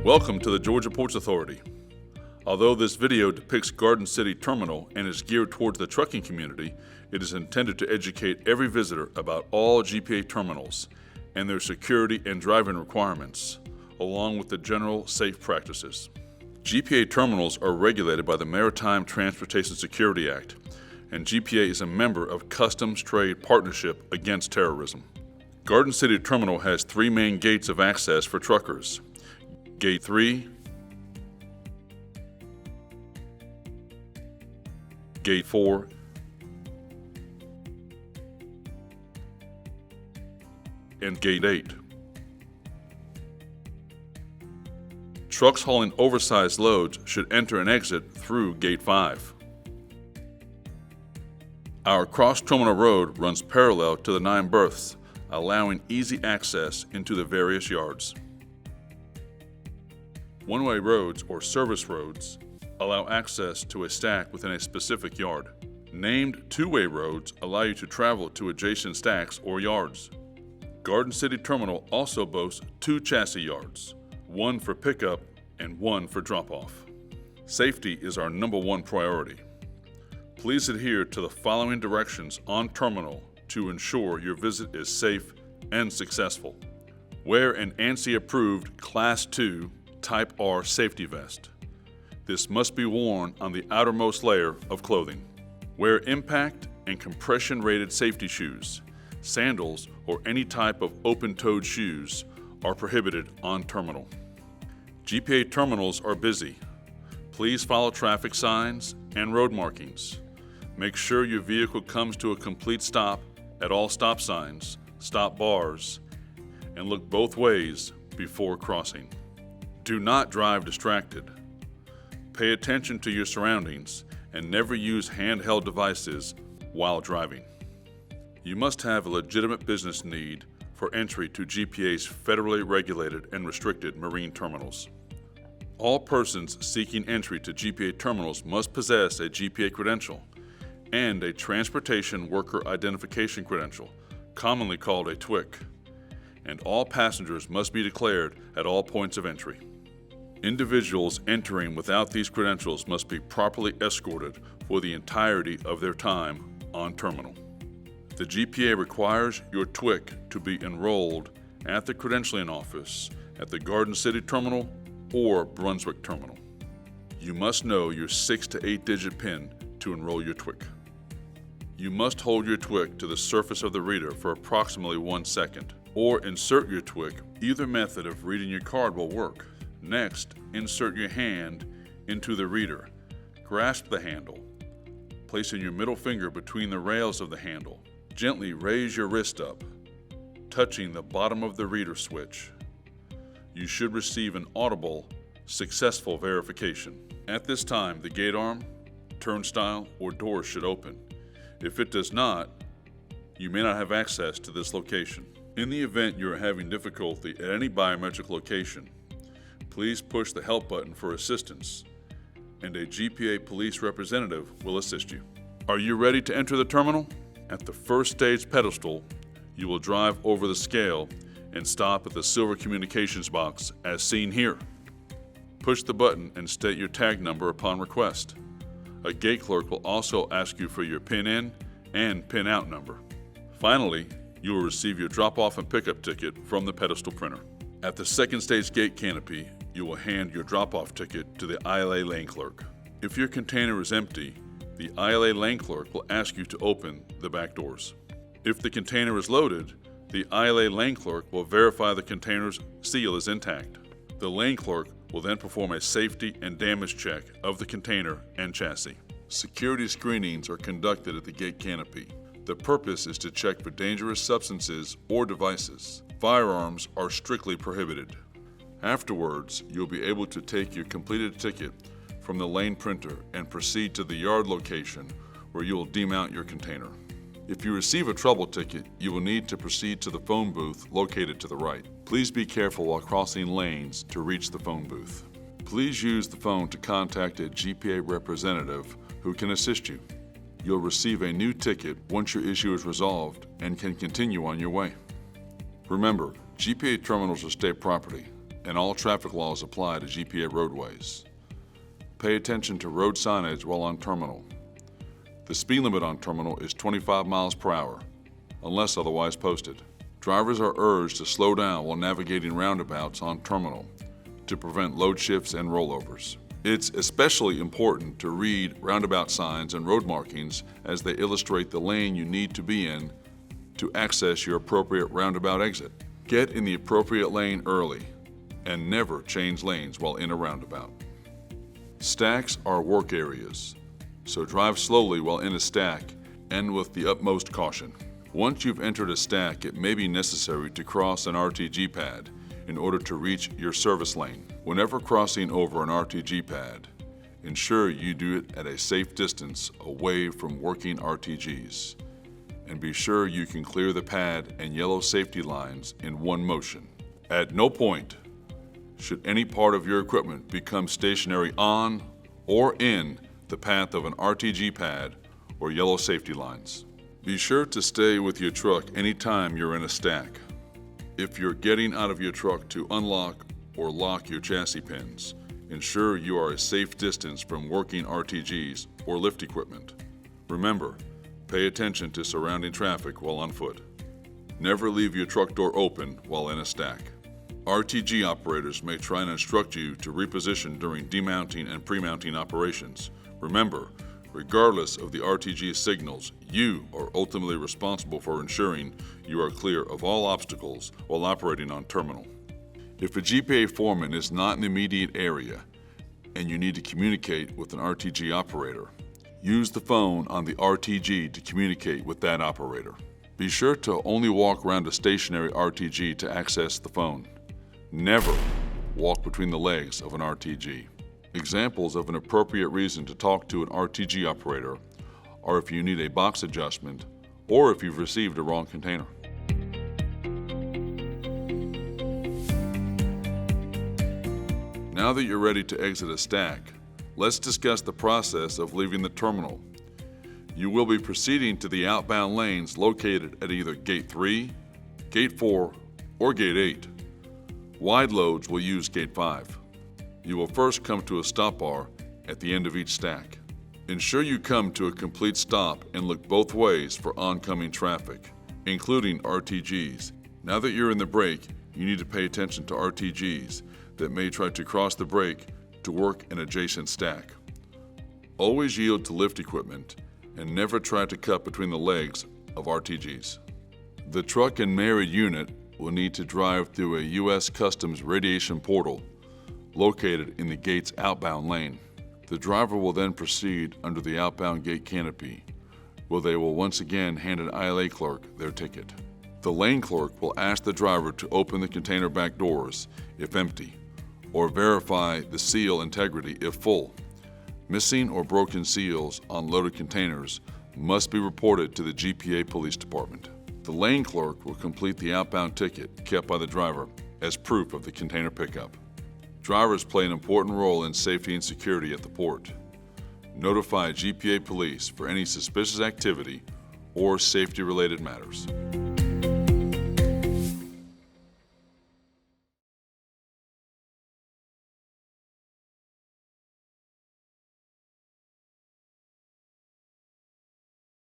Welcome to the Georgia Ports Authority. Although this video depicts Garden City Terminal and is geared towards the trucking community, it is intended to educate every visitor about all GPA terminals and their security and driving requirements, along with the general safe practices. GPA terminals are regulated by the Maritime Transportation Security Act, and GPA is a member of Customs Trade Partnership Against Terrorism. Garden City Terminal has three main gates of access for truckers: Gate 3, Gate 4, and Gate 8. Trucks hauling oversized loads should enter and exit through Gate 5. Our cross-terminal road runs parallel to the 9 berths, allowing easy access into the various yards. One-way roads or service roads allow access to a stack within a specific yard. Named two-way roads allow you to travel to adjacent stacks or yards. Garden City Terminal also boasts 2 chassis yards, one for pickup and one for drop-off. Safety is our #1 priority. Please adhere to the following directions on terminal to ensure your visit is safe and successful. Wear an ANSI-approved Class 2 Type R safety vest. This must be worn on the outermost layer of clothing. Wear impact and compression-rated safety shoes. Sandals or any type of open-toed shoes are prohibited on terminal. GPA terminals are busy. Please follow traffic signs and road markings. Make sure your vehicle comes to a complete stop at all stop signs, stop bars, and look both ways before crossing. Do not drive distracted. Pay attention to your surroundings and never use handheld devices while driving. You must have a legitimate business need for entry to GPA's federally regulated and restricted marine terminals. All persons seeking entry to GPA terminals must possess a GPA credential and a Transportation Worker Identification Credential, commonly called a TWIC, and all passengers must be declared at all points of entry. Individuals entering without these credentials must be properly escorted for the entirety of their time on terminal. The GPA requires your TWIC to be enrolled at the credentialing office at the Garden City Terminal or Brunswick Terminal. You must know your 6 to 8-digit PIN to enroll your TWIC. You must hold your TWIC to the surface of the reader for approximately 1 second, or insert your TWIC. Either method of reading your card will work. Next, insert your hand into the reader. Grasp the handle, placing your middle finger between the rails of the handle. Gently raise your wrist up, touching the bottom of the reader switch. You should receive an audible, successful verification. At this time, the gate arm, turnstile, or door should open. If it does not, you may not have access to this location. In the event you are having difficulty at any biometric location, please push the help button for assistance, and a GPA police representative will assist you. Are you ready to enter the terminal? At the first stage pedestal, you will drive over the scale and stop at the silver communications box as seen here. Push the button and state your tag number upon request. A gate clerk will also ask you for your PIN in and PIN out number. Finally, you will receive your drop-off and pickup ticket from the pedestal printer. At the second stage gate canopy, you will hand your drop-off ticket to the ILA lane clerk. If your container is empty, the ILA lane clerk will ask you to open the back doors. If the container is loaded, the ILA lane clerk will verify the container's seal is intact. The lane clerk will then perform a safety and damage check of the container and chassis. Security screenings are conducted at the gate canopy. The purpose is to check for dangerous substances or devices. Firearms are strictly prohibited. Afterwards, you'll be able to take your completed ticket from the lane printer and proceed to the yard location where you will demount your container. If you receive a trouble ticket, you will need to proceed to the phone booth located to the right. Please be careful while crossing lanes to reach the phone booth. Please use the phone to contact a GPA representative who can assist you. You'll receive a new ticket once your issue is resolved and can continue on your way. Remember, GPA terminals are state property. and all traffic laws apply to GPA roadways. Pay attention to road signage while on terminal. The speed limit on terminal is 25 miles per hour, unless otherwise posted. Drivers are urged to slow down while navigating roundabouts on terminal to prevent load shifts and rollovers. It's especially important to read roundabout signs and road markings as they illustrate the lane you need to be in to access your appropriate roundabout exit. Get in the appropriate lane early and never change lanes while in a roundabout. Stacks are work areas, so drive slowly while in a stack and with the utmost caution. Once you've entered a stack, it may be necessary to cross an RTG pad in order to reach your service lane. Whenever crossing over an RTG pad, ensure you do it at a safe distance away from working RTGs, and be sure you can clear the pad and yellow safety lines in one motion. At no point should any part of your equipment become stationary on or in the path of an RTG pad or yellow safety lines. Be sure to stay with your truck anytime you're in a stack. If you're getting out of your truck to unlock or lock your chassis pins, ensure you are a safe distance from working RTGs or lift equipment. Remember, pay attention to surrounding traffic while on foot. Never leave your truck door open while in a stack. RTG operators may try and instruct you to reposition during demounting and pre-mounting operations. Remember, regardless of the RTG signals, you are ultimately responsible for ensuring you are clear of all obstacles while operating on terminal. If a GPA foreman is not in the immediate area and you need to communicate with an RTG operator, use the phone on the RTG to communicate with that operator. Be sure to only walk around a stationary RTG to access the phone. Never walk between the legs of an RTG. Examples of an appropriate reason to talk to an RTG operator are if you need a box adjustment or if you've received a wrong container. Now that you're ready to exit a stack, let's discuss the process of leaving the terminal. You will be proceeding to the outbound lanes located at either Gate 3, Gate 4, or Gate 8. Wide loads will use Gate 5. You will first come to a stop bar at the end of each stack. Ensure you come to a complete stop and look both ways for oncoming traffic, including RTGs. Now that you're in the break, you need to pay attention to RTGs that may try to cross the break to work an adjacent stack. Always yield to lift equipment and never try to cut between the legs of RTGs. The truck and married unit will need to drive through a U.S. Customs radiation portal located in the gate's outbound lane. The driver will then proceed under the outbound gate canopy, where they will once again hand an ILA clerk their ticket. The lane clerk will ask the driver to open the container back doors if empty, or verify the seal integrity if full. Missing or broken seals on loaded containers must be reported to the GPA Police Department. The lane clerk will complete the outbound ticket kept by the driver as proof of the container pickup. Drivers play an important role in safety and security at the port. Notify GPA Police for any suspicious activity or safety-related matters.